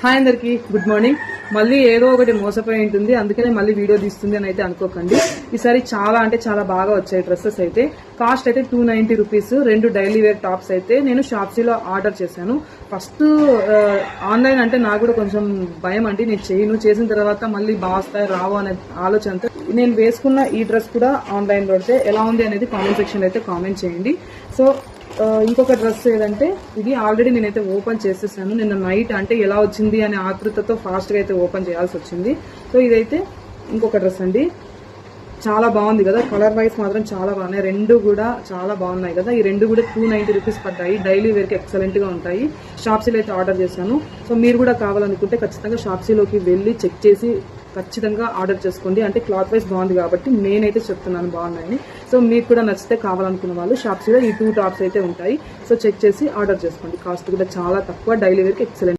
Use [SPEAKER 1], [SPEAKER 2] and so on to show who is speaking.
[SPEAKER 1] Hi అందరికి good morning. మళ్ళీ ఏదో ఒకటి మోసపోయి ఉంటుంది, అందుకనే మళ్ళీ వీడియో తీస్తుంది అని అయితే అనుకోకండి. ఈసారి చాలా అంటే చాలా బాగా వచ్చాయి డ్రెస్సెస్ అయితే. కాస్ట్ అయితే 290 రూపీస్. 2 డైలీ వేర్ టాప్స్ అయితే నేను షాప్సీలో ఆర్డర్ చేశాను. ఫస్ట్ ఆన్లైన్ అంటే నాకు కూడా కొంచెం భయం అండి, నేను చేసిన తర్వాత మళ్ళీ బాగుస్తాయి రావు అనే ఆలోచనతో నేను వేసుకున్న ఈ డ్రెస్ కూడా ఆన్లైన్ పెడితే ఎలా ఉంది అనేది కామెంట్ సెక్షన్ అయితే కామెంట్ చేయండి. సో ఇంకొక డ్రెస్ ఏదంటే ఇది ఆల్రెడీ నేనైతే ఓపెన్ చేసేసాను నిన్న నైట్. అంటే ఎలా వచ్చింది అనే ఆతృతతో ఫాస్ట్గా అయితే ఓపెన్ చేయాల్సి వచ్చింది. సో ఇదైతే ఇంకొక డ్రెస్ అండి, చాలా బాగుంది కదా. కలర్ వైజ్ మాత్రం చాలా బాగున్నాయి, రెండు కూడా చాలా బాగున్నాయి కదా. ఈ రెండు కూడా 290 రూపీస్ పడ్డాయి. డైలీ వేర్కి ఎక్సలెంట్గా ఉంటాయి. షాప్సీలో అయితే ఆర్డర్ చేశాను. సో మీరు కూడా కావాలనుకుంటే ఖచ్చితంగా షాప్సీలోకి వెళ్ళి చెక్ చేసి ఖచ్చితంగా ఆర్డర్ చేసుకోండి. అంటే క్లాత్ వైజ్ బాగుంది కాబట్టి నేనైతే చెప్తున్నాను బాగున్నాయని. సో మీకు కూడా నచ్చితే కావాలనుకున్న వాళ్ళు షాప్సీలో ఈ 2 టాప్స్ అయితే ఉంటాయి. సో చెక్ చేసి ఆర్డర్ చేసుకోండి. కాస్ట్ కూడా చాలా తక్కువ, డైలీ వేర్కి ఎక్సలెంట్.